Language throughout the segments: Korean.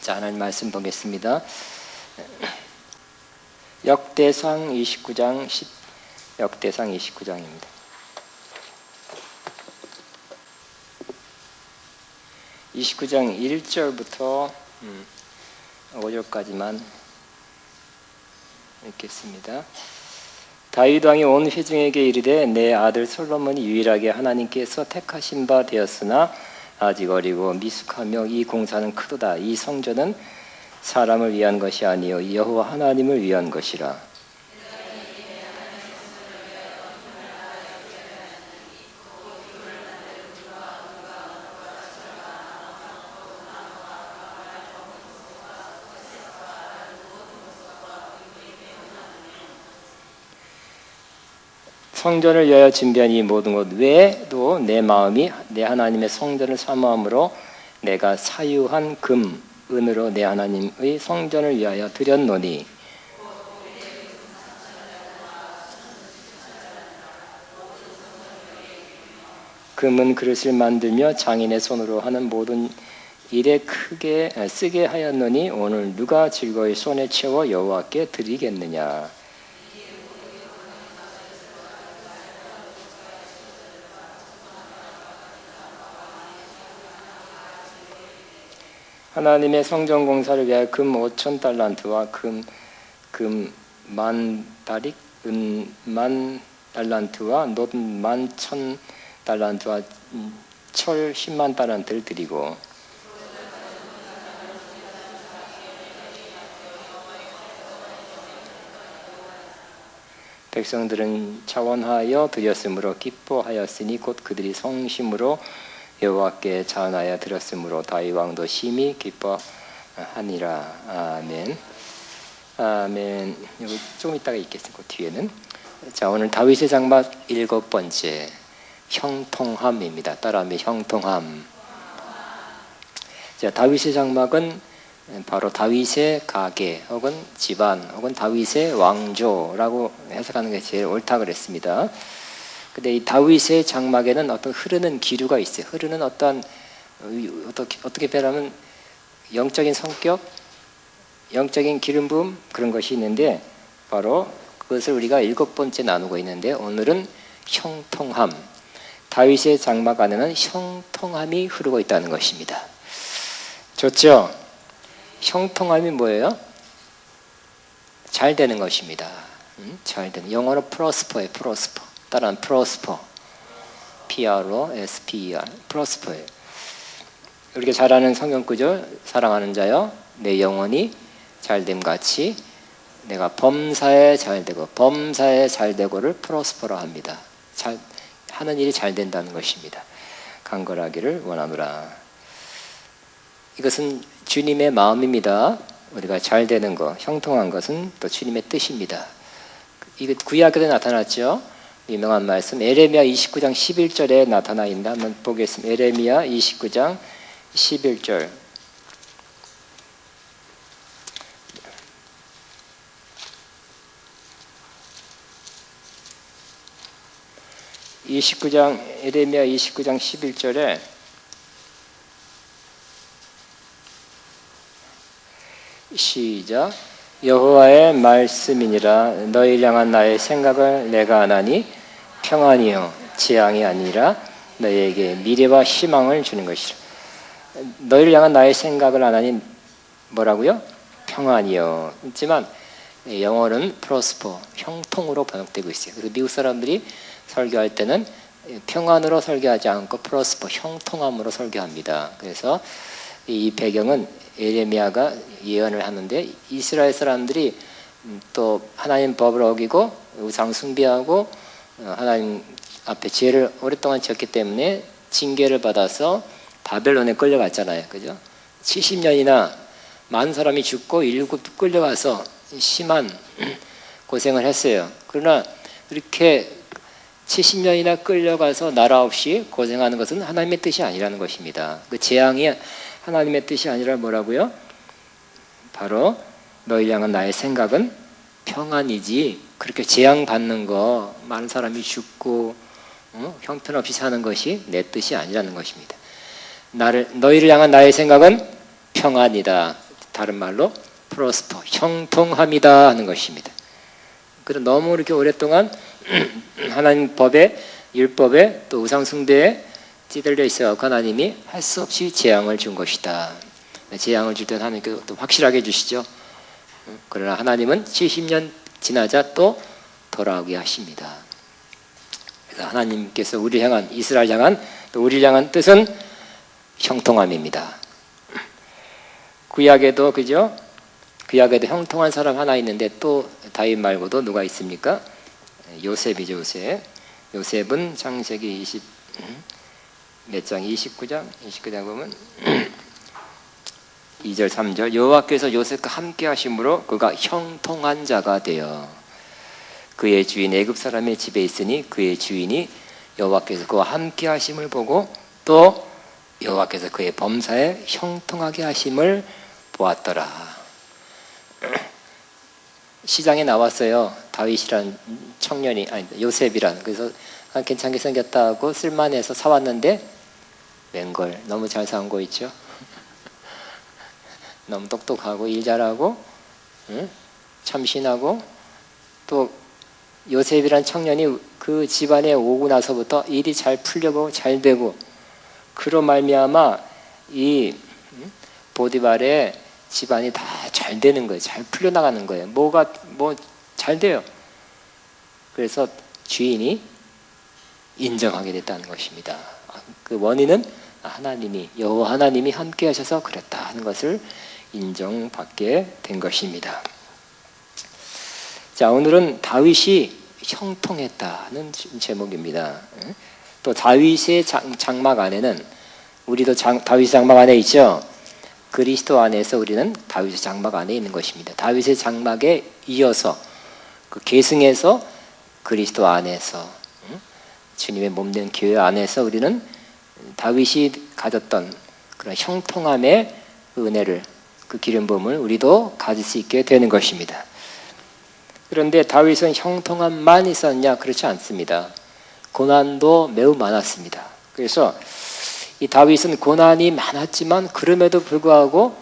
자, 하나님 말씀 보겠습니다. 역대상 29장 역대상 29장입니다. 29장 1절부터 5절까지만 읽겠습니다. 다윗 왕이 온 회중에게 이르되 내 아들 솔로몬이 유일하게 하나님께서 택하신 바 되었으나 아직 어리고 미숙하며 이 공사는 크도다. 이 성전은 사람을 위한 것이 아니요 여호와 하나님을 위한 것이라. 성전을 위하여 준비한 이 모든 것 외에도 내 마음이 내 하나님의 성전을 사모함으로 내가 사유한 금, 은으로 내 하나님의 성전을 위하여 드렸노니 금은 그릇을 만들며 장인의 손으로 하는 모든 일에 크게 쓰게 하였노니 오늘 누가 즐거이 손에 채워 여호와께 드리겠느냐. 하나님의 성전 공사를 위하여 금 5,000달란트와 금 10,000다릭, 은 10,000달란트와 놋 11,000달란트와 철 100,000달란트를 드리고 백성들은 자원하여 드렸으므로 기뻐하였으니 곧 그들이 성심으로 여호와께 자원하여 드렸으므로 다윗 왕도 심히 기뻐하니라. 아멘. 아멘. 여기 좀 이따가 읽겠습니다. 그 뒤에는 자, 오늘 다윗의 장막 7번째 형통함입니다. 따라하면 형통함. 자, 다윗의 장막은 바로 다윗의 가계 혹은 집안 혹은 다윗의 왕조라고 해석하는 게 제일 옳다 그랬습니다. 근데 이 다윗의 장막에는 어떤 흐르는 기류가 있어요. 흐르는 어떻게 표현하면 영적인 성격, 영적인 기름 부음 그런 것이 있는데 바로 그것을 우리가 7번째 나누고 있는데 오늘은 형통함. 다윗의 장막 안에는 형통함이 흐르고 있다는 것입니다. 좋죠? 형통함이 뭐예요? 잘 되는 것입니다. 잘 되는. 영어로 prosper예요. prosper. 따라한 prosper, P-R-O-S-P-E-R, prosper. 우리가 잘 아는 성경 구절, 사랑하는 자여, 내 영혼이 잘됨 같이 내가 범사에 잘되고 범사에 잘되고를 prosper로 합니다. 하는 일이 잘 된다는 것입니다. 간절하기를 원하노라. 이것은 주님의 마음입니다. 우리가 잘 되는 것, 형통한 것은 또 주님의 뜻입니다. 이게 구약에도 나타났죠. 유명한 말씀 에레미야 29장 11절에 나타나 있는데 한번 보겠습니다. 에레미야 29장 11절. 에레미야 29장 11절에 시작. 여호와의 말씀이니라. 너희를 향한 나의 생각을 내가 아나니 평안이요 재앙이 아니라 너희에게 미래와 희망을 주는 것이라. 너희를 향한 나의 생각을 아나니 뭐라고요? 평안이요. 있지만 영어는 prosper, 형통으로 번역되고 있어요. 그래서 미국 사람들이 설교할 때는 평안으로 설교하지 않고 prosper, 형통함으로 설교합니다. 그래서 이 배경은 에레미야가 예언을 하는데 이스라엘 사람들이 또 하나님 법을 어기고 우상 숭배하고 하나님 앞에 죄를 오랫동안 지었기 때문에 징계를 받아서 바벨론에 끌려갔잖아요. 그죠? 70년이나 많은 사람이 죽고 일곱 끌려가서 심한 고생을 했어요. 그러나 이렇게 70년이나 끌려가서 나라 없이 고생하는 것은 하나님의 뜻이 아니라는 것입니다. 그 재앙이 하나님의 뜻이 아니라 뭐라고요? 바로 너희 향한 나의 생각은 평안이지 그렇게 재앙받는 거 많은 사람이 죽고 형편없이 사는 것이 내 뜻이 아니라는 것입니다. 너희를 향한 나의 생각은 평안이다. 다른 말로 프로스퍼, 형통합니다 하는 것입니다. 그럼 너무 이렇게 오랫동안 하나님 법에, 율법에, 또 우상 숭배에 찌들려 있어 하나님이 할 수 없이 재앙을 준 것이다. 재앙을 줄 때는 하나님께서 또 확실하게 해주시죠. 그러나 하나님은 70년 지나자 또 돌아오게 하십니다. 그래서 하나님께서 우리를 향한, 이스라엘 향한, 또 우리를 향한 뜻은 형통함입니다. 구약에도 그죠? 구약에도 형통한 사람 하나 있는데 또 다윗 말고도 누가 있습니까? 요셉이죠. 요셉은 창세기 20 몇 장? 29장 보면 2절 3절 여호와께서 요셉과 함께 하심으로 그가 형통한 자가 되어 그의 주인 애굽 사람의 집에 있으니 그의 주인이 여호와께서 그와 함께 하심을 보고 또 여호와께서 그의 범사에 형통하게 하심을 보았더라. 시장에 나왔어요. 다윗이란 청년이, 아니 요셉이란. 그래서 괜찮게 생겼다고 쓸만해서 사왔는데 웬걸 너무 잘 사온 거 있죠. 너무 똑똑하고 일 잘하고 참신하고 또 요셉이란 청년이 그 집안에 오고 나서부터 일이 잘 풀려고 잘 되고 그로 말미암아 이 보디발의 집안이 다 잘 되는 거예요. 잘 풀려나가는 거예요. 뭐가 잘 돼요. 그래서 주인이 인정하게 됐다는 것입니다. 그 원인은 하나님이, 여호와 하나님이 함께 하셔서 그랬다 하는 것을 인정받게 된 것입니다. 자, 오늘은 다윗이 형통했다는 제목입니다. 또 다윗의 장막 안에는, 우리도 다윗의 장막 안에 있죠. 그리스도 안에서 우리는 다윗의 장막 안에 있는 것입니다. 다윗의 장막에 이어서 그 계승해서 그리스도 안에서 주님의 몸된 교회 안에서 우리는 다윗이 가졌던 그런 형통함의 그 은혜를, 그 기름 부음을 우리도 가질 수 있게 되는 것입니다. 그런데 다윗은 형통함만 있었냐? 그렇지 않습니다. 고난도 매우 많았습니다. 그래서 이 다윗은 고난이 많았지만 그럼에도 불구하고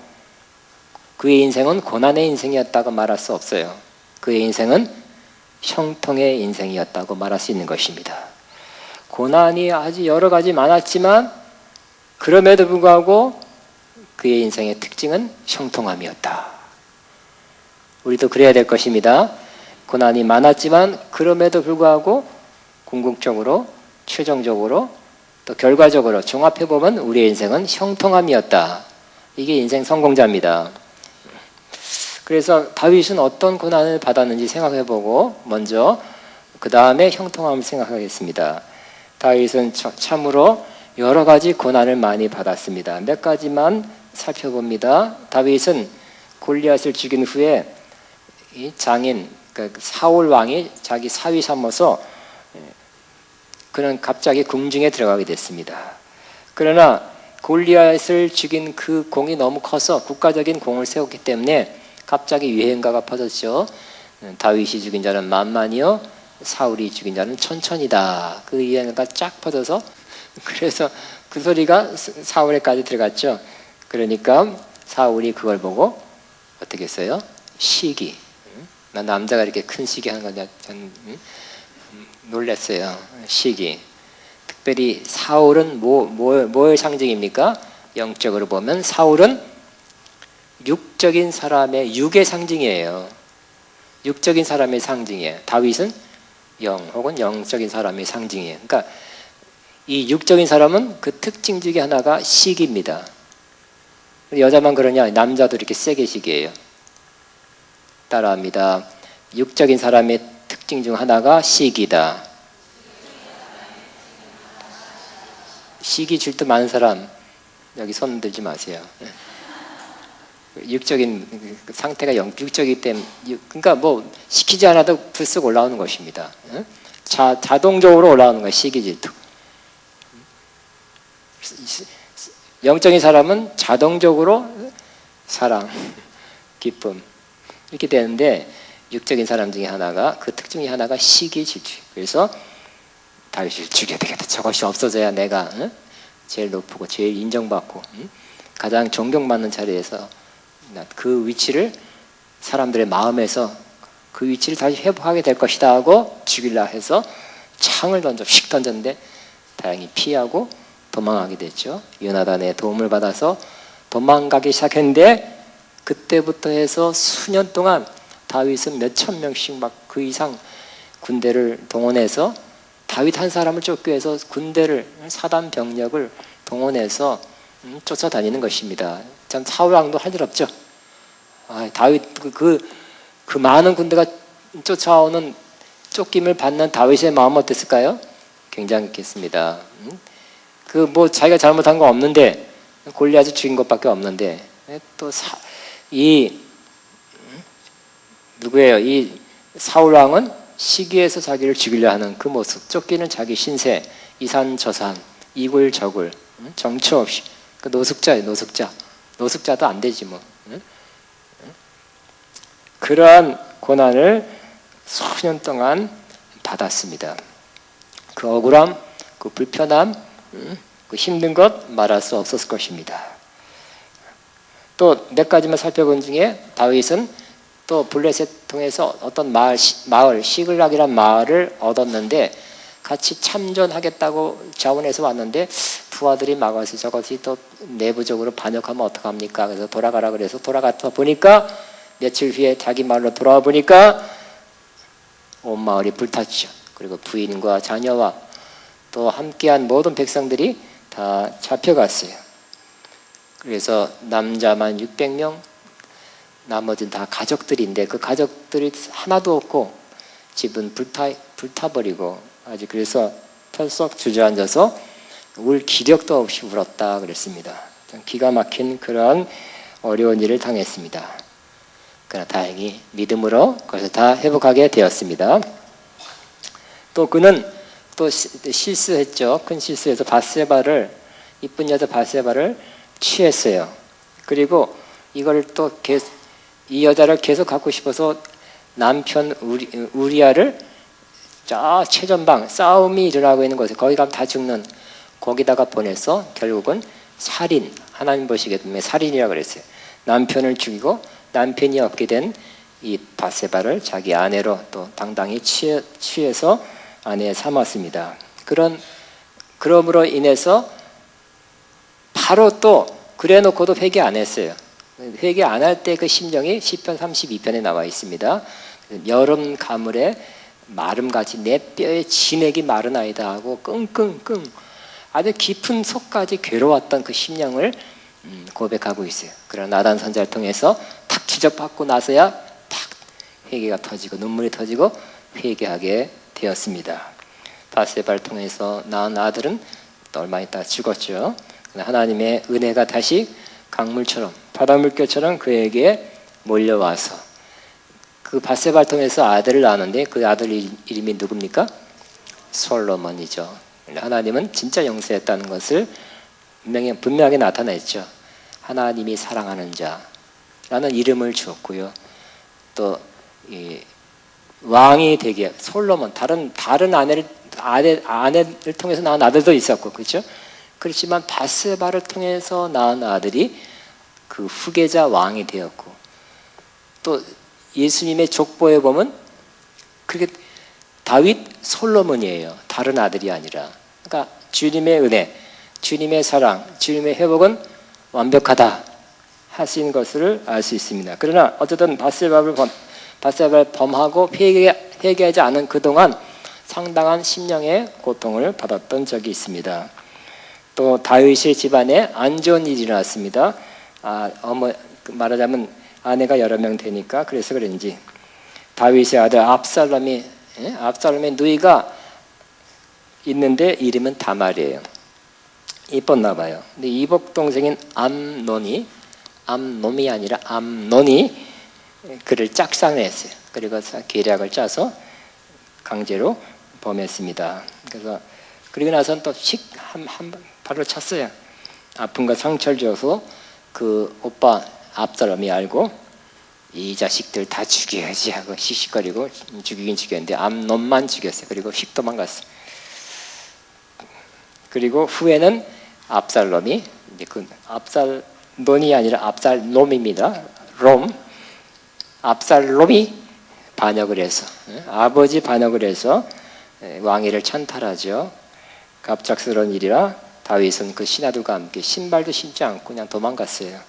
그의 인생은 고난의 인생이었다고 말할 수 없어요. 그의 인생은 형통의 인생이었다고 말할 수 있는 것입니다. 고난이 아주 여러 가지 많았지만 그럼에도 불구하고 그의 인생의 특징은 형통함이었다. 우리도 그래야 될 것입니다. 고난이 많았지만 그럼에도 불구하고 궁극적으로, 최종적으로, 또 결과적으로 종합해보면 우리의 인생은 형통함이었다. 이게 인생 성공자입니다. 그래서 다윗은 어떤 고난을 받았는지 생각해보고 먼저 그 다음에 형통함을 생각하겠습니다. 다윗은 참으로 여러 가지 고난을 많이 받았습니다. 몇 가지만 살펴봅니다. 다윗은 골리앗을 죽인 후에 이 장인, 그러니까 사울 왕이 자기 사위 삼아서 그는 갑자기 궁중에 들어가게 됐습니다. 그러나 골리앗을 죽인 그 공이 너무 커서 국가적인 공을 세웠기 때문에 갑자기 유행가가 퍼졌죠. 다윗이 죽인 자는 만만이요 사울이 죽인 자는 천천이다. 그 유행가가 쫙 퍼져서 그래서 그 소리가 사울에까지 들어갔죠. 그러니까 사울이 그걸 보고 어떻게 했어요? 시기. 난 남자가 이렇게 큰 시기 하는 건 전 놀랐어요. 시기. 특별히 사울은 뭐의 상징입니까? 영적으로 보면 사울은 육적인 사람의 육의 상징이에요. 육적인 사람의 상징이에요. 다윗은 영 혹은 영적인 사람의 상징이에요. 그러니까 이 육적인 사람은 그 특징 중에 하나가 시기입니다. 여자만 그러냐? 남자도 이렇게 세게 시기예요. 따라합니다. 육적인 사람의 특징 중 하나가 시기다. 시기 질투 많은 사람 여기 손 들지 마세요. 육적인 상태가 육적이기 때문에, 그러니까 뭐 시키지 않아도 불쑥 올라오는 것입니다. 자동적으로 올라오는 거예요. 시기 질투. 영적인 사람은 자동적으로 사랑, 기쁨 이렇게 되는데 육적인 사람 중에 하나가, 그 특징이 하나가 시기 질투. 그래서 다윗을 죽여야 되겠다. 저것이 없어져야 내가 제일 높고 제일 인정받고 가장 존경받는 자리에서 그 위치를 사람들의 마음에서 그 위치를 다시 회복하게 될 것이다 하고 죽이려 해서 창을 휙 던졌는데 다행히 피하고 도망하게 됐죠. 요나단의 도움을 받아서 도망가기 시작했는데 그때부터 해서 수년 동안 다윗은 몇천 명씩 막 그 이상 군대를 동원해서 다윗 한 사람을 쫓기 위해서 군대를 사단 병력을 동원해서 쫓아다니는 것입니다. 참 사울 왕도 할 일 없죠. 다윗 그 많은 군대가 쫓아오는 쫓김을 받는 다윗의 마음 어땠을까요? 굉장했겠습니다. 그 뭐 자기가 잘못한 거 없는데 골리앗을 죽인 것밖에 없는데 또 누구예요? 이 사울 왕은 시기에서 자기를 죽이려 하는 그 모습, 쫓기는 자기 신세, 이산저산, 이굴저굴, 정처 없이 그 노숙자예요. 노숙자도 안 되지 뭐. 그러한 고난을 수년 동안 받았습니다. 그 억울함, 그 불편함, 그 힘든 것 말할 수 없었을 것입니다. 또 몇 가지만 살펴본 중에 다윗은 또 블레셋 통해서 어떤 마을 시글락이란 마을을 얻었는데 같이 참전하겠다고 자원해서 왔는데 부하들이 막아서 저것이 또 내부적으로 반역하면 어떡합니까? 그래서 돌아가라 그래서 돌아갔다 보니까 며칠 후에 자기 마을로 돌아와 보니까 온 마을이 불탔죠. 그리고 부인과 자녀와 또 함께한 모든 백성들이 다 잡혀갔어요. 그래서 남자만 600명, 나머지는 다 가족들인데 그 가족들이 하나도 없고 집은 불타버리고 아주 그래서 털썩 주저앉아서 울 기력도 없이 울었다 그랬습니다. 기가 막힌 그런 어려운 일을 당했습니다. 그러나 다행히 믿음으로 그것을 다 회복하게 되었습니다. 또 그는 또 실수했죠. 큰 실수해서 이쁜 여자 바세바를 취했어요. 그리고 이걸 또 이 여자를 계속 갖고 싶어서 남편 우리아를 저 최전방 싸움이 일어나고 있는 곳에 거기 가면 다 죽는 거기다가 보내서 결국은 살인, 하나님 보시기에 살인이라고 그랬어요. 남편을 죽이고 남편이 없게 된 이 바세바를 자기 아내로 또 당당히 취해서 아내 삼았습니다. 그러므로 인해서 바로 또 그래놓고도 회개 안 했어요. 회개 안 할 때 그 심정이 시편 32편에 나와 있습니다. 여름 가물에 마름같이 내 뼈에 진액이 마르나이다 하고 끙끙끙 아주 깊은 속까지 괴로웠던 그 심령을 고백하고 있어요. 그러나 나단 선자를 통해서 탁 지적받고 나서야 탁 회개가 터지고 눈물이 터지고 회개하게 되었습니다. 바세바를 통해서 낳은 아들은 또 얼마 있다가 죽었죠. 하나님의 은혜가 다시 강물처럼 바닷물결처럼 그에게 몰려와서 그 바세바를 통해서 아들을 낳았는데 그 아들 이름이 누굽니까? 솔로몬이죠. 하나님은 진짜 용서했다는 것을 분명하게 나타냈죠. 하나님이 사랑하는 자라는 이름을 주었고요. 또 왕이 되게 솔로몬 다른 아내를 통해서 낳은 아들도 있었고 그렇죠? 그렇지만 바세바를 통해서 낳은 아들이 그 후계자 왕이 되었고 또 예수님의 족보에 보면 그렇게 다윗 솔로몬이에요. 다른 아들이 아니라. 그러니까 주님의 은혜, 주님의 사랑, 주님의 회복은 완벽하다 하신 것을 알 수 있습니다. 그러나 어쨌든 바세바를 범하고 회개하지 않은 그동안 상당한 심령의 고통을 받았던 적이 있습니다. 또 다윗의 집안에 안 좋은 일이 일어났습니다. 말하자면 아내가 여러 명 되니까 그래서 그런지 다윗의 아들 압살롬의 누이가 있는데 이름은 다말이에요. 이뻤나 봐요. 근데 이복 동생인 암논이 아니라 암논이 그를 짝사랑했어요. 그리고 계략을 짜서 강제로 범했습니다. 그래서 그리고 나서는 또 한 발로 찼어요. 아픈 거 상처를 줘서 그 오빠 압살롬이 알고 이 자식들 다 죽여야지 하고 씩씩거리고 죽이긴 죽였는데 암논만 죽였어요. 그리고 휙 도망갔어요. 그리고 후에는 압살롬이 이제 그 압살논이 아니라 압살놈입니다. 압살롬이 반역을 해서 아버지 반역을 해서 왕위를 찬탈하죠. 갑작스러운 일이라 다윗은 그 신하들과 함께 신발도 신지 않고 그냥 도망갔어요.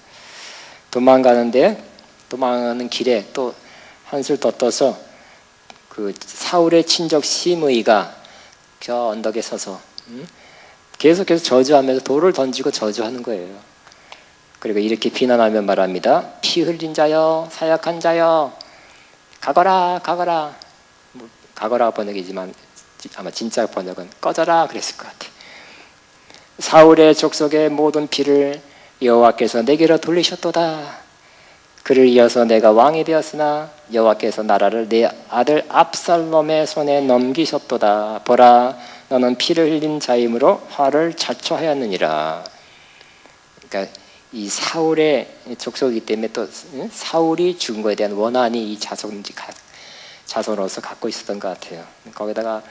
도망가는 길에 또 한술 더 떠서 그 사울의 친족 시므이가 저 언덕에 서서 계속해서 저주하면서 돌을 던지고 저주하는 거예요. 그리고 이렇게 비난하며 말합니다. 피 흘린 자여, 사약한 자여, 가거라, 가거라. 가거라 번역이지만 아마 진짜 번역은 꺼져라 그랬을 것 같아요. 사울의 족속의 모든 피를 여호와께서 내게로 돌리셨도다. 그를 이어서 내가 왕이 되었으나 여호와께서 나라를 내 아들 압살롬의 손에 넘기셨도다. 보라, 너는 피를 흘린 자이므로 화를 자초하였느니라. 그러니까 이 사울의 족속이기 때문에 또 사울이 죽은 것에 대한 원한이 이 자손으로서 갖고 있었던 것 같아요. 거기다가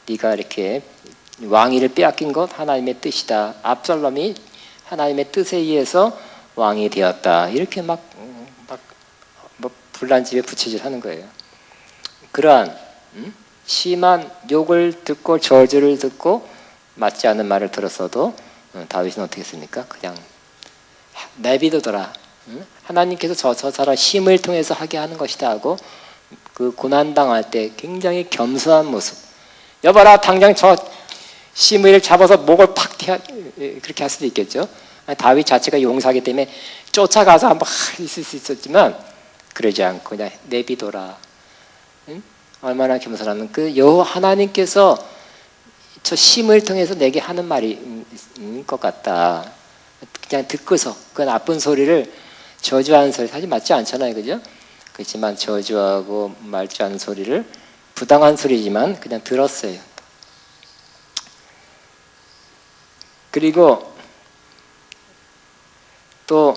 네가 이렇게 왕위를 빼앗긴 것 하나님의 뜻이다. 압살롬이 하나님의 뜻에 의해서 왕이 되었다. 이렇게 막 불난집에 부채질하는 거예요. 그러한 심한 욕을 듣고 저주를 듣고 맞지 않는 말을 들었어도 다윗은 어떻게 했습니까? 그냥 내비두더라. 하나님께서 저 사람 힘을 통해서 하게 하는 것이다 하고 그 고난당할 때 굉장히 겸손한 모습. 여봐라, 당장 저 시므이를 잡아서 목을 팍 그렇게 할 수도 있겠죠. 다윗 자체가 용사기 때문에 쫓아가서 한번 있을 수 있었지만 그러지 않고 그냥 내비둬라. 얼마나 겸손하면 그 여호와 하나님께서 저 심을 통해서 내게 하는 말인 것 같다. 그냥 듣고서 그 나쁜 소리를 저주하는 소리 사실 맞지 않잖아요, 그죠? 그렇지만 저주하고 말지 않은 소리를 부당한 소리지만 그냥 들었어요. 그리고 또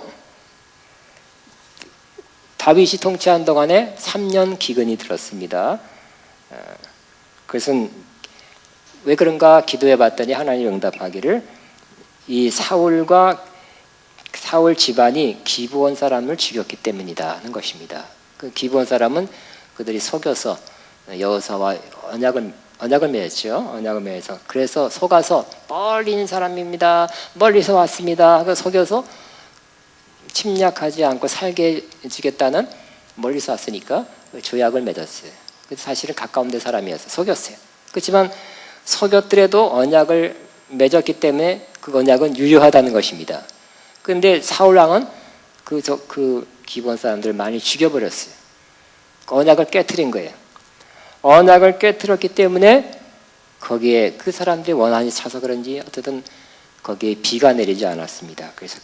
다윗이 통치한 동안에 3년 기근이 들었습니다. 그것은 왜 그런가 기도해 봤더니 하나님이 응답하기를 이 사울 집안이 기브온 사람을 죽였기 때문이다 하는 것입니다. 그 기브온 사람은 그들이 속여서 여호사와 언약을 맺었죠. 언약을 맺어서 그래서 속아서 멀리 있는 사람입니다. 멀리서 왔습니다. 그 속여서 침략하지 않고 살게 해주겠다는 멀리서 왔으니까 조약을 맺었어요. 사실은 가까운 데 사람이어서 속였어요. 그렇지만 속였더라도 언약을 맺었기 때문에 그 언약은 유효하다는 것입니다. 그런데 사울왕은 그 기브온 사람들을 많이 죽여버렸어요. 그 언약을 깨트린 거예요. 언약을 깨트렸기 때문에 거기에 그 사람들이 원한이 차서 그런지 어쨌든 거기에 비가 내리지 않았습니다. 그래서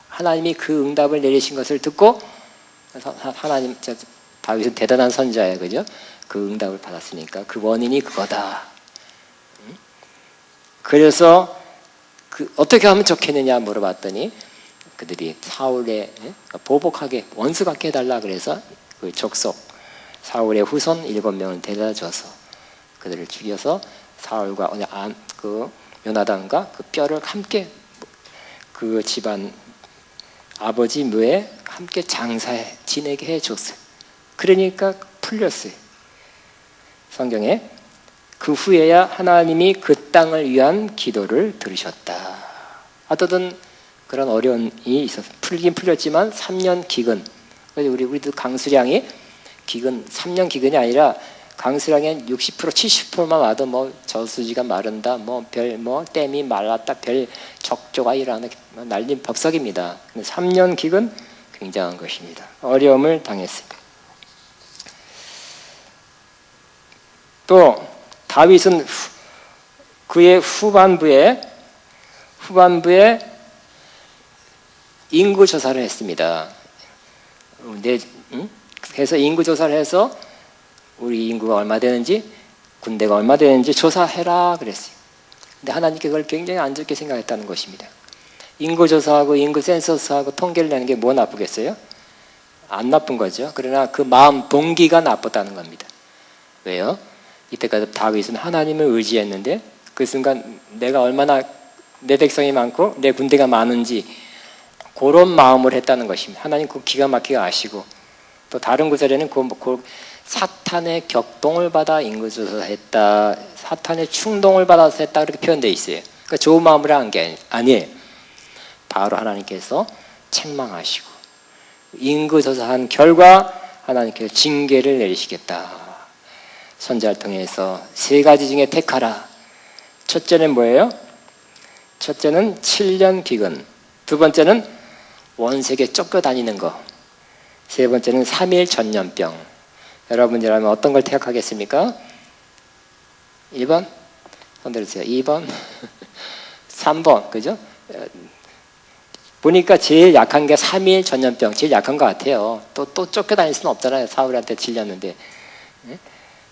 하나님이 그 응답을 내리신 것을 듣고 하나님 다윗은 대단한 선자예요, 그죠? 그 응답을 받았으니까 그 원인이 그거다. 그래서 어떻게 하면 좋겠느냐 물어봤더니 그들이 사울에 보복하게 원수 같게 해달라 그래서 그 족속 사울의 후손 7명을 데려다 줘서 그들을 죽여서 사울과 그 요나단과 그 뼈를 함께 그 집안 아버지 묘에 함께 장사해 지내게 해줬어요. 그러니까 풀렸어요. 성경에 그 후에야 하나님이 그 땅을 위한 기도를 들으셨다. 어떤 그런 어려움이 있어서 풀긴 풀렸지만 3년 기근. 우리도 강수량이 기근 3년 기근이 아니라 강수량의 60% 70%만 와도 뭐 저수지가 마른다, 댐이 말랐다, 별 적조가 일어나는 난리 법석입니다. 근데 3년 기근 굉장한 것입니다. 어려움을 당했습니다. 또 다윗은 그의 후반부에 인구 조사를 했습니다. 그래서 인구 조사를 해서 우리 인구가 얼마 되는지 군대가 얼마 되는지 조사해라 그랬어요. 근데 하나님께 그걸 굉장히 안 좋게 생각했다는 것입니다. 인구 조사하고 인구 센서스하고 통계를 내는 게 뭐 나쁘겠어요? 안 나쁜 거죠. 그러나 그 마음 동기가 나쁘다는 겁니다. 왜요? 이때까지 다윗은 하나님을 의지했는데 그 순간 내가 얼마나 내 백성이 많고 내 군대가 많은지 그런 마음을 했다는 것입니다. 하나님 그 기가 막히게 아시고, 또 다른 구절에는 그 사탄의 격동을 받아 인구조사했다, 사탄의 충동을 받아서 했다, 그렇게 표현되어 있어요. 그러니까 좋은 마음으로 한 게 아니에요. 바로 하나님께서 책망하시고 인구조사한 결과 하나님께서 징계를 내리시겠다. 선지자를 통해서 세 가지 중에 택하라. 첫째는 뭐예요? 첫째는 7년 기근, 두 번째는 원색에 쫓겨다니는 거, 세 번째는 3일 전염병. 여러분이라면 어떤 걸 택하겠습니까? 1번? 손 들으세요. 2번? 3번. 그죠? 보니까 제일 약한 게 3일 전염병, 제일 약한 것 같아요. 또 쫓겨다닐 수는 없잖아요. 사울한테 질렸는데.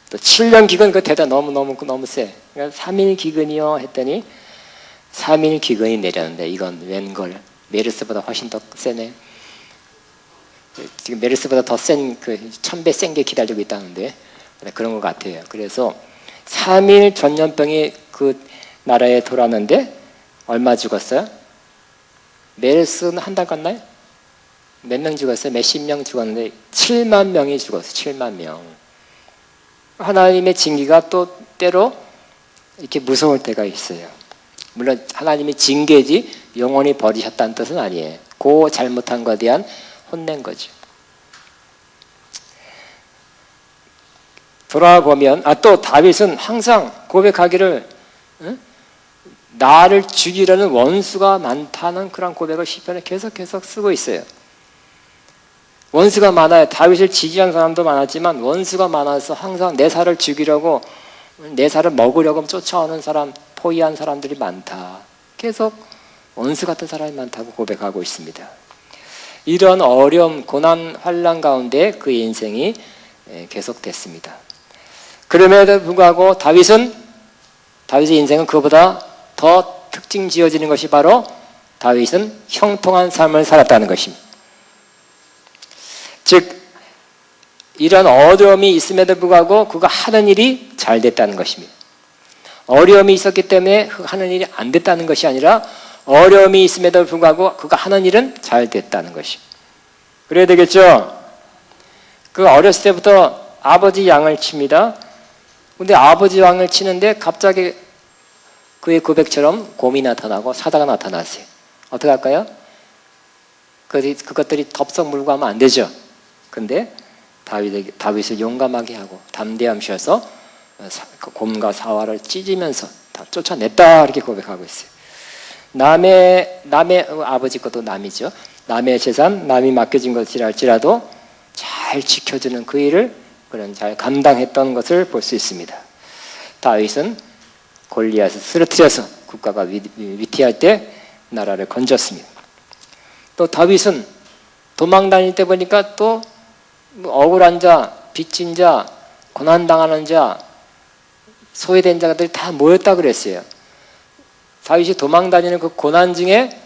또 7년 기근, 그 대단 너무 세. 그러니까 3일 기근이요 했더니 3일 기근이 내렸는데 이건 웬걸? 메르스보다 훨씬 더 세네. 지금 메르스보다 더 센 그 1000배 센 게 기다리고 있다는데 그런 것 같아요. 그래서 3일 전염병이 그 나라에 돌았는데 얼마 죽었어요? 메르스는 한 달 갔나요? 몇 명 죽었어요? 몇십 명 죽었는데 7만 명이 죽었어요. 7만 명. 하나님의 징계가 또 때로 이렇게 무서울 때가 있어요. 물론 하나님의 징계지 영원히 버리셨다는 뜻은 아니에요. 그 잘못한 것에 대한 혼낸 거죠. 돌아보면 또 다윗은 항상 고백하기를 나를 죽이려는 원수가 많다는 그런 고백을 시편에 계속 쓰고 있어요. 원수가 많아요. 다윗을 지지한 사람도 많았지만 원수가 많아서 항상 내 살을 죽이려고, 내 살을 먹으려고 쫓아오는 사람, 포위한 사람들이 많다. 계속 원수 같은 사람이 많다고 고백하고 있습니다. 이런 어려움, 고난, 환난 가운데 그의 인생이 계속됐습니다. 그럼에도 불구하고 다윗의 인생은 그보다 더 특징 지어지는 것이 바로 다윗은 형통한 삶을 살았다는 것입니다. 즉 이런 어려움이 있음에도 불구하고 그가 하는 일이 잘 됐다는 것입니다. 어려움이 있었기 때문에 하는 일이 안 됐다는 것이 아니라 어려움이 있음에도 불구하고 그가 하는 일은 잘 됐다는 것입니다. 그래야 되겠죠? 그 어렸을 때부터 아버지 양을 칩니다. 근데 아버지 양을 치는데 갑자기 그의 고백처럼 곰이 나타나고 사자가 나타났어요. 어떻게 할까요? 그것들이 덥석 물고 하면 안 되죠. 근데 다윗을 용감하게 하고 담대함셔서 곰과 사화를 찢으면서 다 쫓아냈다, 이렇게 고백하고 있어요. 남의 아버지 것도 남이죠. 남의 재산, 남이 맡겨진 것이랄지라도 잘 지켜주는 그 일을 그는 잘 감당했던 것을 볼 수 있습니다. 다윗은 골리앗을 쓰러뜨려서 국가가 위태할 때 나라를 건졌습니다. 또 다윗은 도망 다닐 때 보니까 또 억울한 자, 빚진 자, 고난당하는 자, 소외된 자들이 다 모였다 그랬어요. 다윗이 도망 다니는 그 고난 중에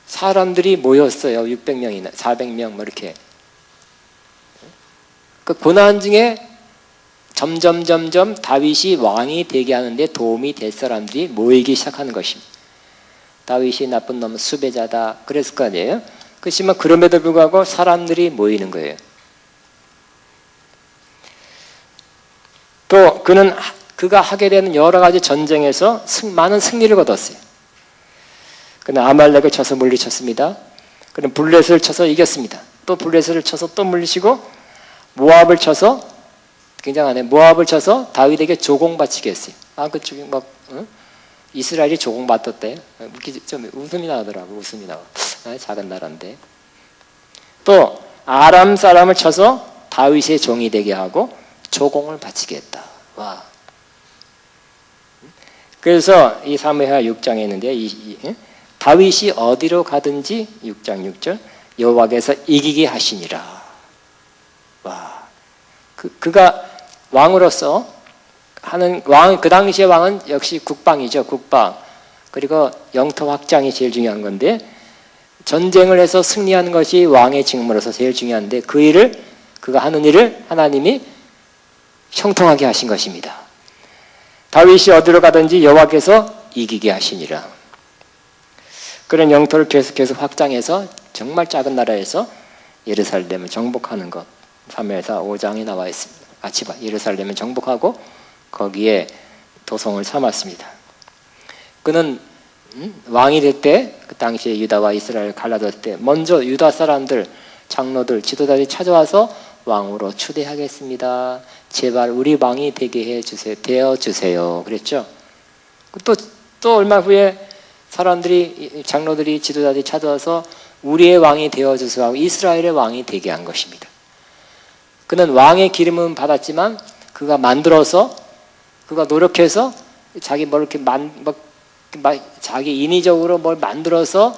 사람들이 모였어요. 600명이나 400명 뭐 이렇게. 그 고난 중에 점점 다윗이 왕이 되게 하는데 도움이 될 사람들이 모이기 시작하는 것입니다. 다윗이 나쁜 놈은 수배자다 그랬을 거 아니에요. 그렇지만 그럼에도 불구하고 사람들이 모이는 거예요. 또 그가 하게 되는 여러 가지 전쟁에서 많은 승리를 거뒀어요. 그는 아말렉을 쳐서 물리쳤습니다. 그는 블레셋을 쳐서 이겼습니다. 또 블레셋을 쳐서 또 물리치고 모압을 쳐서, 굉장하네, 모압을 쳐서 다윗에게 조공바치게 했어요. 그쪽이 이스라엘이 조공받았대. 좀 웃음이 나더라고. 웃음이 나와. 작은 나라인데. 또 아람 사람을 쳐서 다윗의 종이 되게 하고 조공을 바치게 했다. 와. 그래서 이 사무엘하 6장에 있는데 다윗이 어디로 가든지 6장 6절 여호와께서 이기게 하시니라. 와. 그가 왕으로서 하는 그 당시의 왕은 역시 국방이죠. 국방. 그리고 영토 확장이 제일 중요한 건데 전쟁을 해서 승리하는 것이 왕의 직무로서 제일 중요한데 그가 하는 일을 하나님이 형통하게 하신 것입니다. 다윗이 어디로 가든지 여호와께서 이기게 하시니라. 그런 영토를 계속해서 확장해서 정말 작은 나라에서 예루살렘을 정복하는 것. 사무엘상 5장에 나와 있습니다. 같이 봐. 예루살렘을 정복하고 거기에 도성을 삼았습니다. 그는 왕이 될 때, 그 당시에 유다와 이스라엘 갈라졌을 때 먼저 유다 사람들, 장로들, 지도자들이 찾아와서 왕으로 추대하겠습니다. 제발 우리 왕이 되게 해주세요. 되어주세요. 그랬죠. 또 얼마 후에 사람들이, 장로들이, 지도자들이 찾아와서 우리의 왕이 되어주세요 하고 이스라엘의 왕이 되게 한 것입니다. 그는 왕의 기름은 받았지만 그가 만들어서, 그가 노력해서 자기 뭘 이렇게 자기 인위적으로 뭘 만들어서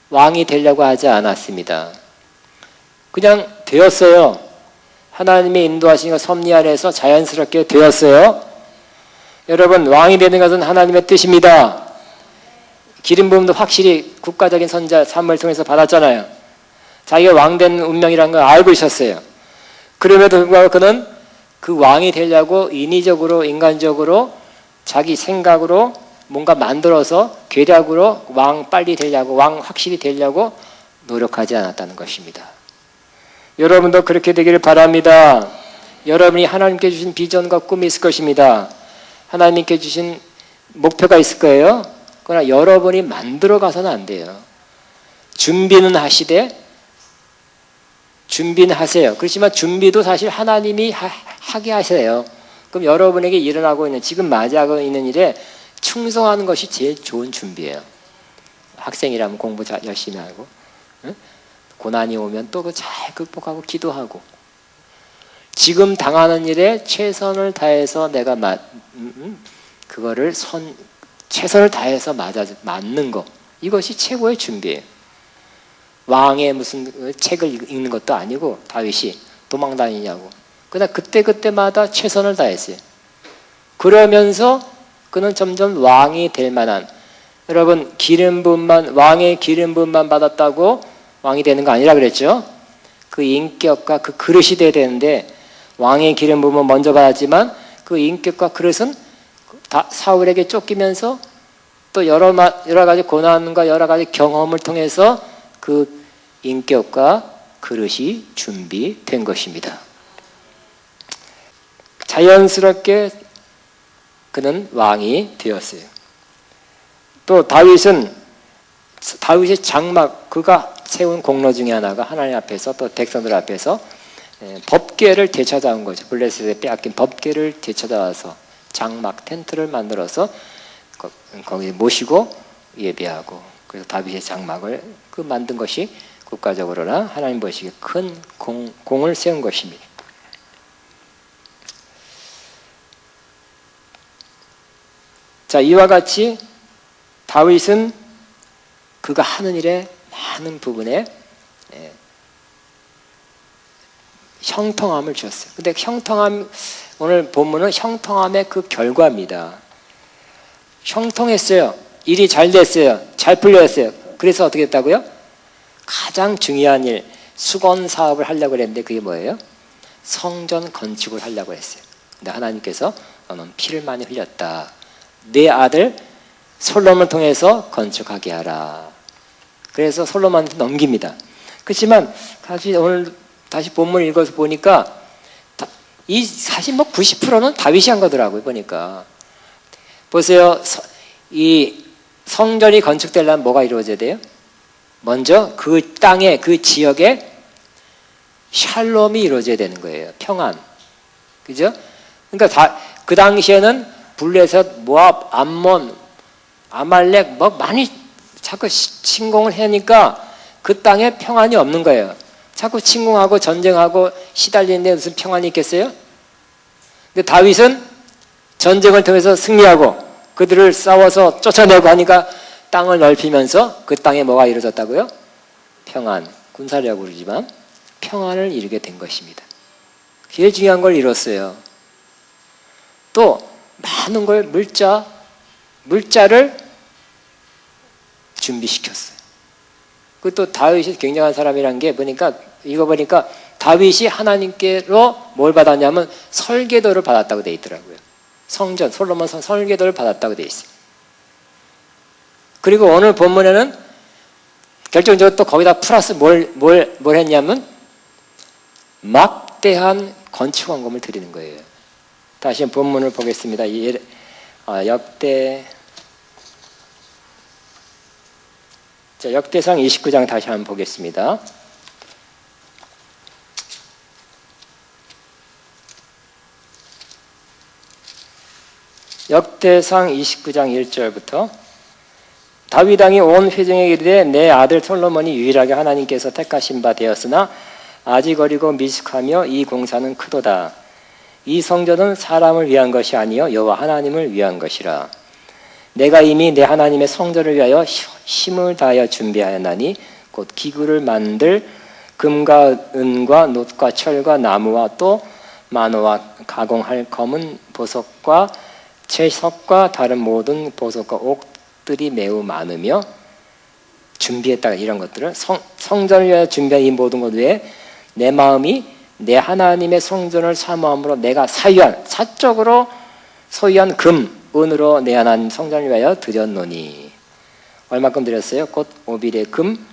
왕이 되려고 하지 않았습니다. 그냥 되었어요. 하나님의 인도하시니까 섭리 안에서 자연스럽게 되었어요. 여러분, 왕이 되는 것은 하나님의 뜻입니다. 기름 부음도 확실히 국가적인 선자 사무엘 통해서 받았잖아요. 자기가 왕 된 운명이라는 걸 알고 있었어요. 그럼에도 불구하고 그는 그 왕이 되려고 인위적으로, 인간적으로 자기 생각으로 뭔가 만들어서 계략으로 왕 빨리 되려고, 왕 확실히 되려고 노력하지 않았다는 것입니다. 여러분도 그렇게 되기를 바랍니다. 여러분이 하나님께 주신 비전과 꿈이 있을 것입니다. 하나님께 주신 목표가 있을 거예요. 그러나 여러분이 만들어 가서는 안 돼요. 준비는 하시되, 준비는 하세요. 그렇지만 준비도 사실 하나님이 하게 하세요. 그럼 여러분에게 일어나고 있는, 지금 맞이하고 있는 일에 충성하는 것이 제일 좋은 준비예요. 학생이라면 공부 열심히 하고, 고난이 오면 또 잘 극복하고 기도하고, 지금 당하는 일에 최선을 다해서 내가 그거를 최선을 다해서 맞는 거, 이것이 최고의 준비예요. 왕의 무슨 책을 읽는 것도 아니고 다윗이 도망 다니냐고. 그러나 그때마다 최선을 다했어요. 그러면서 그는 점점 왕이 될 만한, 여러분 왕의 기름 부음만 받았다고 왕이 되는 거 아니라 그랬죠. 그 인격과 그 그릇이 돼야 되는데, 왕의 기름 부음은 먼저 받았지만 그 인격과 그릇은 다 사울에게 쫓기면서 또 여러 가지 고난과 여러 가지 경험을 통해서 그 인격과 그릇이 준비된 것입니다. 자연스럽게 그는 왕이 되었어요. 또 다윗의 장막, 그가 세운 공로 중에 하나가 하나님 앞에서 또 백성들 앞에서 법궤를 되찾아온 거죠. 블레셋에 빼앗긴 법궤를 되찾아와서 장막 텐트를 만들어서 거기 모시고 예배하고, 그래서 다윗의 장막을 그 만든 것이 국가적으로나 하나님 보시기에 큰 공을 세운 것입니다. 자, 이와 같이 다윗은 그가 하는 일에 많은 부분에 형통함을 주었어요. 근데 오늘 본문은 형통함의 그 결과입니다. 형통했어요. 일이 잘 됐어요. 잘 풀렸어요. 그래서 어떻게 했다고요? 가장 중요한 일, 수건 사업을 하려고 했는데 그게 뭐예요? 성전 건축을 하려고 했어요. 근데 하나님께서 너는 피를 많이 흘렸다. 내 아들 솔로몬을 통해서 건축하게 하라. 그래서 솔로몬한테 넘깁니다. 그렇지만 사실 오늘 다시 본문을 읽어서 보니까 사실 90%는 다윗이 한 거더라고요. 보니까 보세요. 이 성전이 건축되려면 뭐가 이루어져야 돼요? 먼저 그 땅에, 그 지역에 샬롬이 이루어져야 되는 거예요. 평안. 그죠? 그러니까 그 당시에는 블레셋, 모압, 암몬, 아말렉 많이 자꾸 침공을 하니까 그 땅에 평안이 없는 거예요. 자꾸 침공하고 전쟁하고 시달리는데 무슨 평안이 있겠어요? 근데 다윗은 전쟁을 통해서 승리하고 그들을 싸워서 쫓아내고 하니까 땅을 넓히면서 그 땅에 뭐가 이루어졌다고요? 평안, 군사력으로 그러지만 평안을 이루게 된 것입니다. 제일 중요한 걸 이뤘어요. 또 많은 걸 물자를 준비시켰어요. 그것도 다윗이 굉장한 사람이란 게 보니까 다윗이 하나님께로 뭘 받았냐면 설계도를 받았다고 돼 있더라고요. 솔로몬 성 설계도를 받았다고 돼 있어요. 그리고 오늘 본문에는 결정적으로 또 거기다 플러스 뭘 했냐면 막대한 건축원금을 드리는 거예요. 다시 본문을 보겠습니다. 역대상 29장 다시 한번 보겠습니다. 역대상 29장 1절부터 다윗 왕이 온 회중에게 이르되 내 아들 솔로몬이 유일하게 하나님께서 택하신 바 되었으나 아직 어리고 미숙하며 이 공사는 크도다. 이 성전은 사람을 위한 것이 아니요 여호와 하나님을 위한 것이라. 내가 이미 내 하나님의 성전을 위하여 힘을 다하여 준비하였나니 곧 기구를 만들 금과 은과 놋과 철과 나무와 또 만호와 가공할 검은 보석과 채석과 다른 모든 보석과 옥들이 매우 많으며 준비했다가 이런 것들을 성전을 위하여 준비한 이 모든 것 외에 내 마음이 내 하나님의 성전을 사모함으로 내가 사적으로 소유한 금, 은으로 내 하나님 성전을 위하여 드렸노니. 얼마큼 드렸어요? 곧 오빌의 금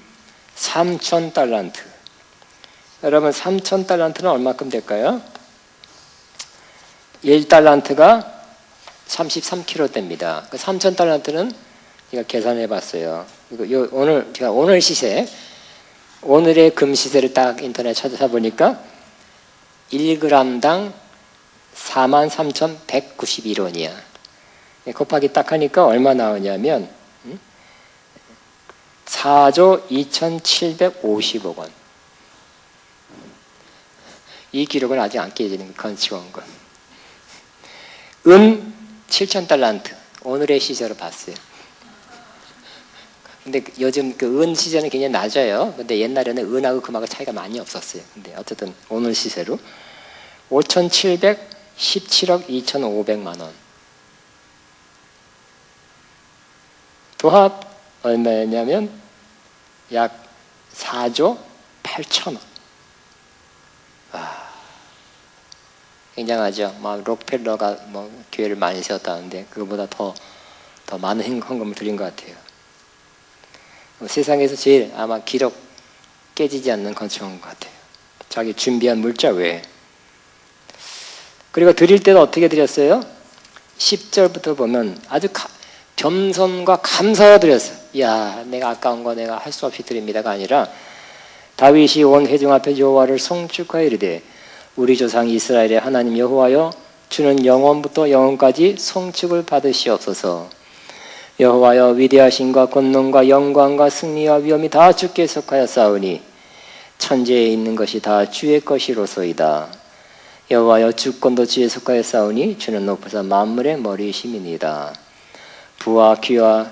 3,000달란트. 여러분 3,000달란트는 얼마큼 될까요? 1달란트가 33kg 됩니다. 3,000달란트는 제가 계산해 봤어요. 오늘 시세, 오늘의 금 시세를 딱 인터넷 찾아보니까 1g당 43,191원이야. 곱하기 딱 하니까 얼마 나오냐면 4조 2,750억 원. 이 기록은 아직 안 깨지는 건축원금. 은 7,000달란트. 오늘의 시세로 봤어요. 근데 요즘 그 은 시세는 굉장히 낮아요. 근데 옛날에는 은하고 금하고 차이가 많이 없었어요. 근데 어쨌든 오늘 시세로 5,717억 2,500만 원. 도합 얼마였냐면 약 4조 8천억. 굉장하죠. 막 록펠러가 교회를 많이 세웠다는데 그거보다 더 많은 헌금을 드린 것 같아요. 세상에서 제일 아마 기록 깨지지 않는 건축인 것 같아요. 자기 준비한 물자 외에. 그리고 드릴 때는 어떻게 드렸어요? 10절부터 보면 아주 겸손과 감사로 드렸어요. 야, 내가 아까운 거 내가 할 수 없이 드립니다가 아니라 다윗이 온 회중 앞에 여호와를 송축하여 이르되 우리 조상 이스라엘의 하나님 여호와여 주는 영원부터 영원까지 송축을 받으시옵소서. 여호와여 위대하신과 권능과 영광과 승리와 위엄이 다 주께 속하였사오니 천지에 있는 것이 다 주의 것이로소이다. 여호와여 주권도 주에 속하였사오니 주는 높으사 만물의 머리이심이니이다. 부와 귀가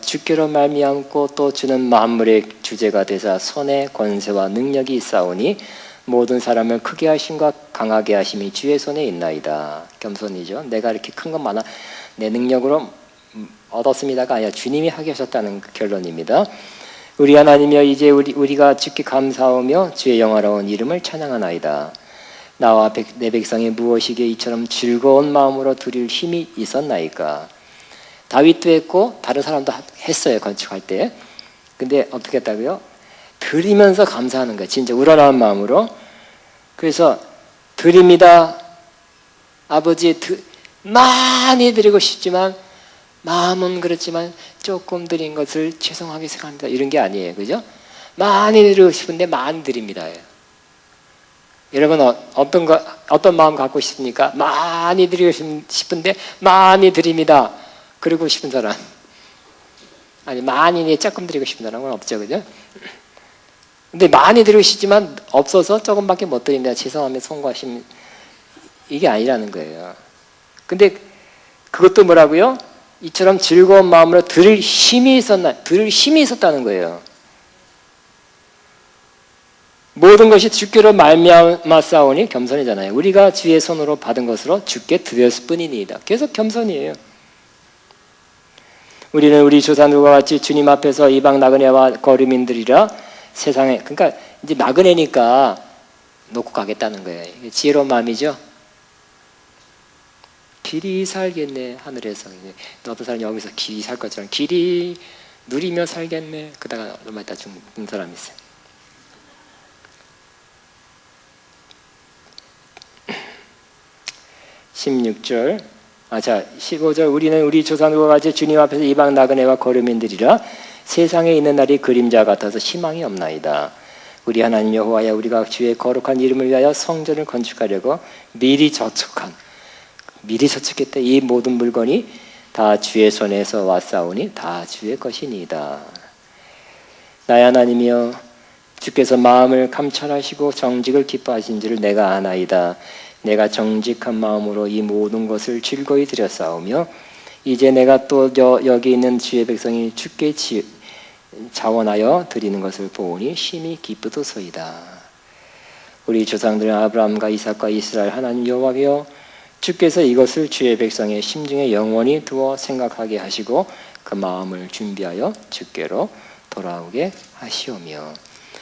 주께로 말미암고 또 주는 만물의 주제가 되사 손에 권세와 능력이 있사오니 모든 사람을 크게 하심과 강하게 하심이 주의 손에 있나이다. 겸손이죠. 내가 이렇게 큰 것 많아 내 능력으로 얻었습니다가 아니라 주님이 하게 하셨다는 결론입니다. 우리 하나님이여 이제 우리가 주께 감사하며 주의 영화로운 이름을 찬양하나이다. 나와 내 백성이 무엇이기에 이처럼 즐거운 마음으로 드릴 힘이 있었나이까. 다윗도 했고 다른 사람도 했어요. 건축할 때. 근데 어떻게 했다고요? 드리면서 감사하는 거예요. 진짜 우러나온 마음으로. 그래서 드립니다. 아버지 많이 드리고 싶지만 마음은 그렇지만 조금 드린 것을 죄송하게 생각합니다. 이런 게 아니에요. 그죠? 많이 드리고 싶은데 많이 드립니다. 여러분 어떤 마음 갖고 싶습니까? 많이 드리고 싶은데 많이 드립니다. 그러고 싶은 사람. 아니 많이 조금 드리고 싶은 사람은 없죠. 그죠? 근데 많이 드리고 싶지만 없어서 조금밖에 못 드립니다. 죄송하면 송구하심 이게 아니라는 거예요. 근데 그것도 뭐라고요? 이처럼 즐거운 마음으로 드릴 힘이 있었다는 거예요. 모든 것이 주께로 말미암아 싸우니 겸손이잖아요. 우리가 주의 손으로 받은 것으로 주께 드렸을 뿐이니이다. 계속 겸손이에요. 우리는 우리 조상들과 같이 주님 앞에서 이방 나그네와 거류민들이라 세상에, 그러니까 이제 나그네니까 놓고 가겠다는 거예요. 지혜로운 마음이죠. 길이 살겠네 하늘에서. 어떤 사람이 여기서 길이 살 것처럼 길이 누리며 살겠네. 그러다가 얼마 있다 죽는 사람이 있어요. (16절) 자 15절 우리는 우리 조상들과 같이 주님 앞에서 이방 나그네와 거류민들이라 세상에 있는 날이 그림자 같아서 희망이 없나이다. 우리 하나님 여호와여 우리가 주의 거룩한 이름을 위하여 성전을 건축하려고 미리 저축했다. 이 모든 물건이 다 주의 손에서 왔사오니 다 주의 것이니이다. 나의 하나님이여 주께서 마음을 감찰하시고 정직을 기뻐하신 줄을 내가 아나이다. 내가 정직한 마음으로 이 모든 것을 즐거이 드렸사오며 이제 내가 또 여기 있는 주의 백성이 주께 자원하여 드리는 것을 보니 심히 기쁘도소이다. 우리 조상들은 아브라함과 이삭과 이스라엘 하나님 여호와여 주께서 이것을 주의 백성의 심중에 영원히 두어 생각하게 하시고 그 마음을 준비하여 주께로 돌아오게 하시오며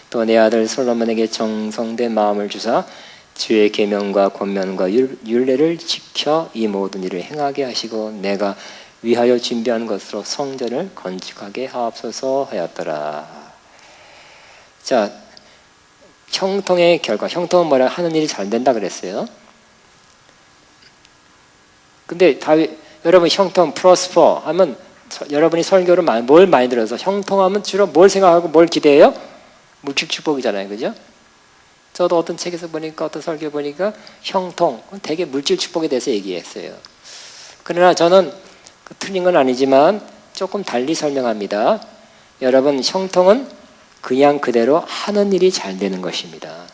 또 내 아들 솔로몬에게 정성된 마음을 주사 주의 계명과 권면과 율례를 지켜 이 모든 일을 행하게 하시고 내가 위하여 준비한 것으로 성전을 건축하게 하옵소서 하였더라. 자, 형통의 결과, 형통은 뭐라 하는 일이 잘 된다 그랬어요. 근데 여러분 형통, 프로스퍼 하면 여러분이 설교를 뭘 많이 들어서 형통하면 주로 뭘 생각하고 뭘 기대해요? 물질 축복이잖아요, 그죠? 저도 어떤 책에서 보니까 어떤 설교 보니까 형통, 되게 물질 축복에 대해서 얘기했어요. 그러나 저는 틀린 건 아니지만 조금 달리 설명합니다. 여러분 형통은 그냥 그대로 하는 일이 잘 되는 것입니다.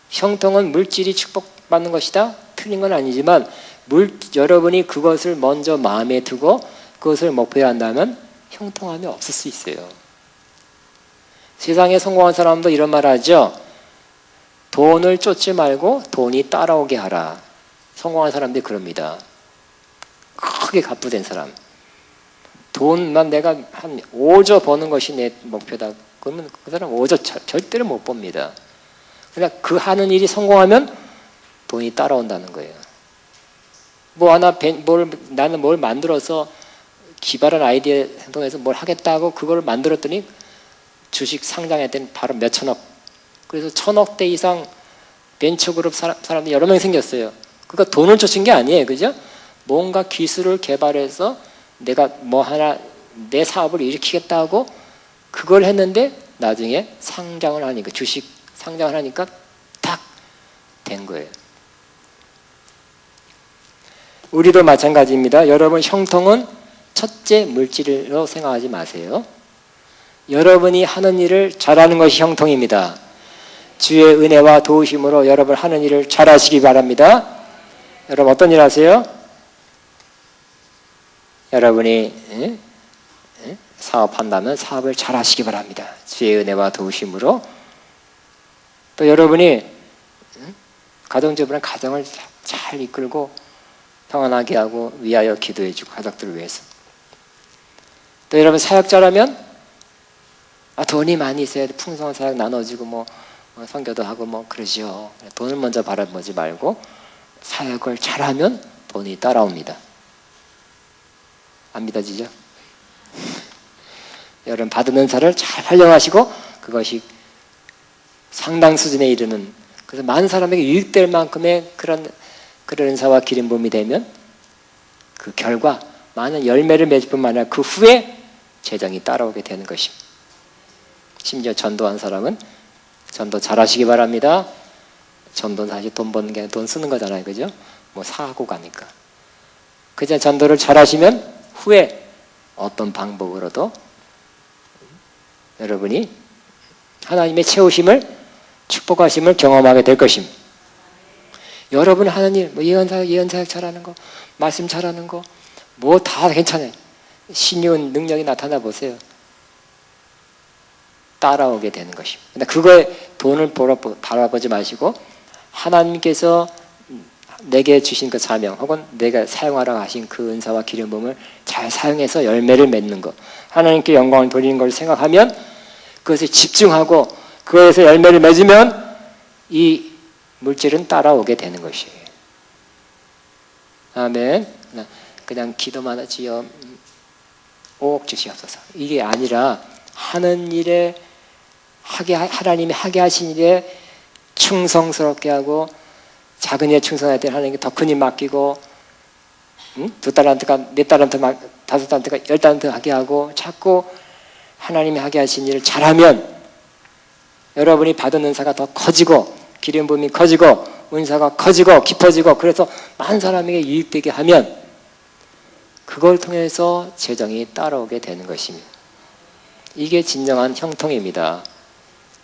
형통은 물질이 축복받는 것이다? 틀린 건 아니지만 여러분이 그것을 먼저 마음에 두고 그것을 목표로 한다면 형통함이 없을 수 있어요. 세상에 성공한 사람도 이런 말 하죠. 돈을 쫓지 말고 돈이 따라오게 하라. 성공한 사람들이 그럽니다. 크게 갑부된 사람. 돈만 내가 한 5조 버는 것이 내 목표다. 그러면 그 사람 5조 절대로 못 봅니다. 그러니까 그 하는 일이 성공하면 돈이 따라온다는 거예요. 나는 뭘 만들어서 기발한 아이디어 행동해서 뭘 하겠다고 그걸 만들었더니 주식 상장할 때는 바로 몇 천억. 그래서 1000억대 이상 벤처그룹 사람들이 여러 명이 생겼어요. 그러니까 돈을 쫓은 게 아니에요. 그죠? 뭔가 기술을 개발해서 내가 내 사업을 일으키겠다고 그걸 했는데 나중에 상장을 하니까 주식 상장을 하니까 탁 된 거예요. 우리도 마찬가지입니다. 여러분 형통은 첫째 물질로 생각하지 마세요. 여러분이 하는 일을 잘하는 것이 형통입니다. 주의 은혜와 도우심으로 여러분 하는 일을 잘하시기 바랍니다. 여러분 어떤 일 하세요? 여러분이 사업한다면 사업을 잘하시기 바랍니다. 주의 은혜와 도우심으로. 또 여러분이 가정주부는 가정을 잘 이끌고 평안하게 하고 위하여 기도해주고 가족들을 위해서. 또 여러분 사역자라면 돈이 많이 있어야 돼. 풍성한 사역 나눠주고 선교도 하고 그러죠. 돈을 먼저 바라보지 말고 사역을 잘하면 돈이 따라옵니다. 안 믿어지죠? 여러분 받은 은사를 잘 활용하시고 그것이 상당 수준에 이르는, 그래서 많은 사람에게 유익될 만큼의 그런 은사와 기름 부음이 되면 그 결과 많은 열매를 맺을 뿐만 아니라 그 후에 재정이 따라오게 되는 것입니다. 심지어 전도한 사람은 전도 잘하시기 바랍니다. 전도는 사실 돈 버는 게 아니라 돈 쓰는 거잖아요. 그죠? 사고 가니까. 그저 전도를 잘하시면 후에 어떤 방법으로도 여러분이 하나님의 채우심을, 축복하심을 경험하게 될 것입니다. 여러분 하는 일, 예언사역 잘하는 거, 말씀 잘하는 거, 다 괜찮아요. 신유한 능력이 나타나 보세요. 따라오게 되는 것입니다. 근데 그거에 돈을 바라보지 마시고 하나님께서 내게 주신 그 사명 혹은 내가 사용하라고 하신 그 은사와 기름 부음을 잘 사용해서 열매를 맺는 것, 하나님께 영광을 돌리는 걸 생각하면 그것에 집중하고 그것에서 열매를 맺으면 이 물질은 따라오게 되는 것이에요. 아멘. 그냥 기도만 하지요. 꼭 주시옵소서. 이게 아니라 하는 일에 하나님이 하게 하신 일에 충성스럽게 하고 작은 일에 충성할 때 하나님께 더 큰 일 맡기고 2달란트가 4달란트 5달란트가 10달란트 하게 하고 자꾸 하나님이 하게 하신 일을 잘하면 여러분이 받은 은사가 더 커지고 기름 부음이 커지고 은사가 커지고 깊어지고 그래서 많은 사람에게 유익되게 하면 그걸 통해서 재정이 따라오게 되는 것입니다. 이게 진정한 형통입니다.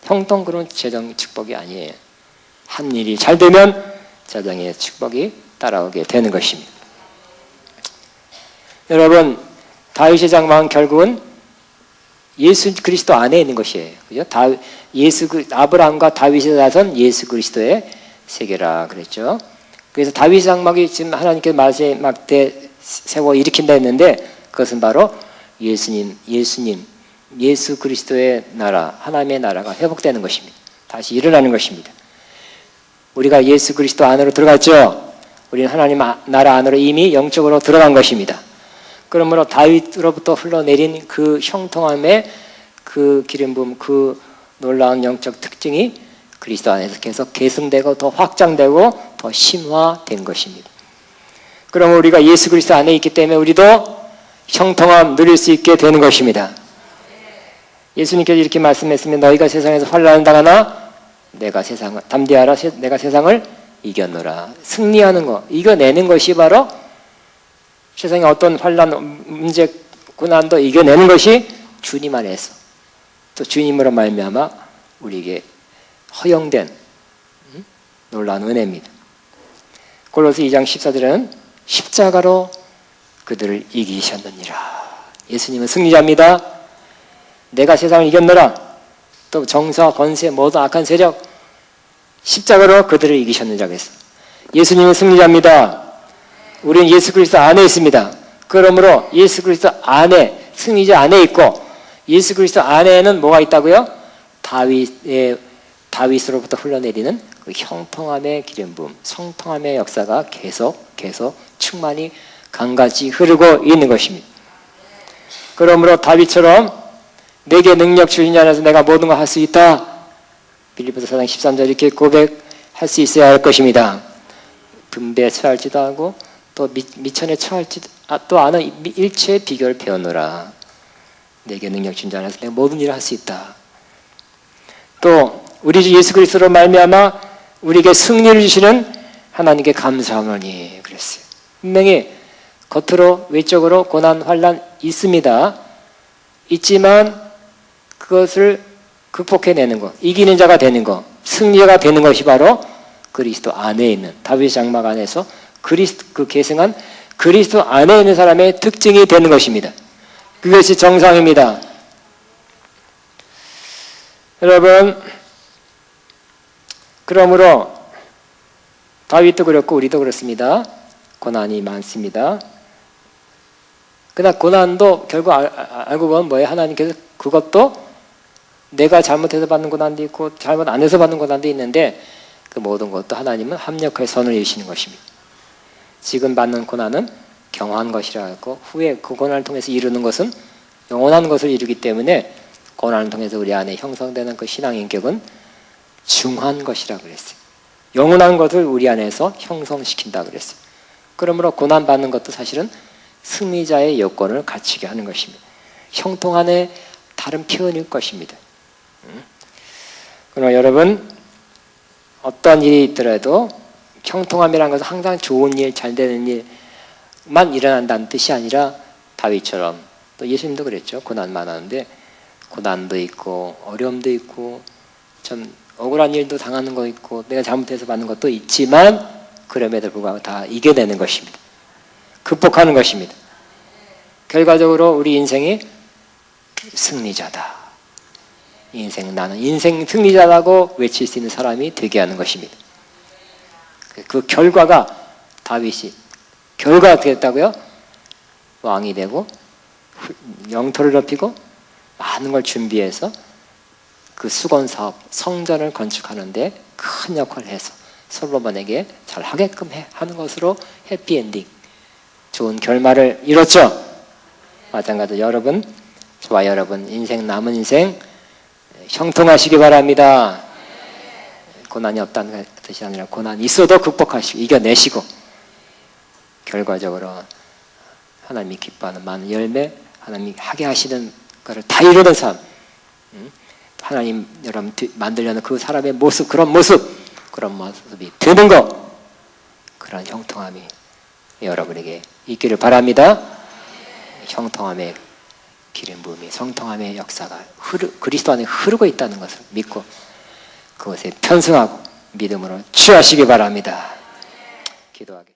형통 그런 재정 축복이 아니에요. 한 일이 잘 되면 재정의 축복이 따라오게 되는 것입니다. 여러분, 다윗의 장막은 결국은 예수 그리스도 안에 있는 것이에요. 그죠? 아브라함과 다윗의 자손 예수 그리스도의 세계라 그랬죠. 그래서 다윗의 장막이 지금 하나님께서 마세 막대 세워 일으킨다 했는데 그것은 바로 예수 그리스도의 나라, 하나님의 나라가 회복되는 것입니다. 다시 일어나는 것입니다. 우리가 예수 그리스도 안으로 들어갔죠. 우리는 하나님 나라 안으로 이미 영적으로 들어간 것입니다. 그러므로 다윗으로부터 흘러내린 그 형통함의 그 기름 부음, 그 놀라운 영적 특징이 그리스도 안에서 계속 계승되고 더 확장되고 더 심화된 것입니다. 그러면 우리가 예수 그리스도 안에 있기 때문에 우리도 형통함 누릴 수 있게 되는 것입니다. 예수님께서 이렇게 말씀했습니다. 너희가 세상에서 환난을 당하나 내가 세상을 담대하라 내가 세상을 이겼노라. 승리하는 것, 이겨내는 것이 바로 세상에 어떤 환난, 문제, 고난도 이겨내는 것이 주님 안에서 또 주님으로 말미암아 우리에게 허용된 놀라운 은혜입니다. 골로새 2장 14절에는 십자가로 그들을 이기셨느니라. 예수님은 승리자입니다. 내가 세상을 이겼노라. 또 정사, 권세, 모든 악한 세력 십자가로 그들을 이기셨느니라 그랬어. 예수님은 승리자입니다. 우리는 예수 그리스도 안에 있습니다. 그러므로 예수 그리스도 안에 승리자 안에 있고 예수 그리스도 안에는 뭐가 있다고요? 다윗으로부터 흘러내리는 그 형통함의 기름 부음, 성통함의 역사가 계속 충만히 강같이 흐르고 있는 것입니다. 그러므로 다윗처럼 내게 능력 주신 자 안에서 내가 모든 걸 할 수 있다. 빌립보서 4장 13절 이렇게 고백할 수 있어야 할 것입니다. 분배에 처할지도 하고 또 미천에 처할지도 또 아는 일체의 비결을 배우노라. 내게 능력 주신 자 안에서 내가 모든 일을 할 수 있다. 또 우리 주 예수 그리스도로 말미암아 우리에게 승리를 주시는 하나님께 감사하노니 그랬어요. 분명히 겉으로 외적으로 고난 환난 있습니다. 있지만 그것을 극복해내는 것, 이기는 자가 되는 것, 승리자가 되는 것이 바로 그리스도 안에 있는 다윗 장막 안에서 그 계승한 그리스도 안에 있는 사람의 특징이 되는 것입니다. 그것이 정상입니다. 여러분, 그러므로 다윗도 그렇고 우리도 그렇습니다. 고난이 많습니다. 그러나 고난도 결국 알고 보면 뭐예요? 하나님께서 그것도 내가 잘못해서 받는 고난도 있고 잘못 안 해서 받는 고난도 있는데 그 모든 것도 하나님은 합력하여 선을 이루시는 것입니다. 지금 받는 고난은 경한 것이라 했고 후에 그 고난을 통해서 이루는 것은 영원한 것을 이루기 때문에 고난을 통해서 우리 안에 형성되는 그 신앙 인격은 중한 것이라 그랬어요. 영원한 것을 우리 안에서 형성시킨다 그랬어요. 그러므로 고난 받는 것도 사실은 승리자의 여건을 갖추게 하는 것입니다. 형통함의 다른 표현일 것입니다. 그러나 여러분, 어떤 일이 있더라도 형통함이라는 것은 항상 좋은 일, 잘 되는 일만 일어난다는 뜻이 아니라 다윗처럼 또 예수님도 그랬죠. 고난 많았는데 고난도 있고 어려움도 있고 좀 억울한 일도 당하는 거 있고 내가 잘못해서 받는 것도 있지만 그럼에도 불구하고 다 이겨내는 것입니다. 극복하는 것입니다. 결과적으로 우리 인생이 승리자다. 나는 인생 승리자라고 외칠 수 있는 사람이 되게 하는 것입니다. 그 결과가 다윗이 결과가 어떻게 됐다고요? 왕이 되고 영토를 넓히고 많은 걸 준비해서 그 수건사업, 성전을 건축하는데 큰 역할을 해서 솔로몬에게 잘 하게끔 하는 것으로 해피엔딩, 좋은 결말을 이뤘죠. 마찬가지로 여러분, 저와 여러분 인생 남은 인생 형통하시기 바랍니다. 고난이 없다는 뜻이 아니라 고난이 있어도 극복하시고 이겨내시고 결과적으로 하나님이 기뻐하는 많은 열매, 하나님이 하게 하시는 것을 다 이루는 삶, 하나님 여러분 만들려는 그 사람의 모습, 그런 모습이 되는 것, 그런 형통함이 여러분에게 있기를 바랍니다. 형통함의 기름 부음이, 성통함의 역사가 그리스도 안에 흐르고 있다는 것을 믿고 그것에 편승하고 믿음으로 취하시기 바랍니다. 기도하겠습니다.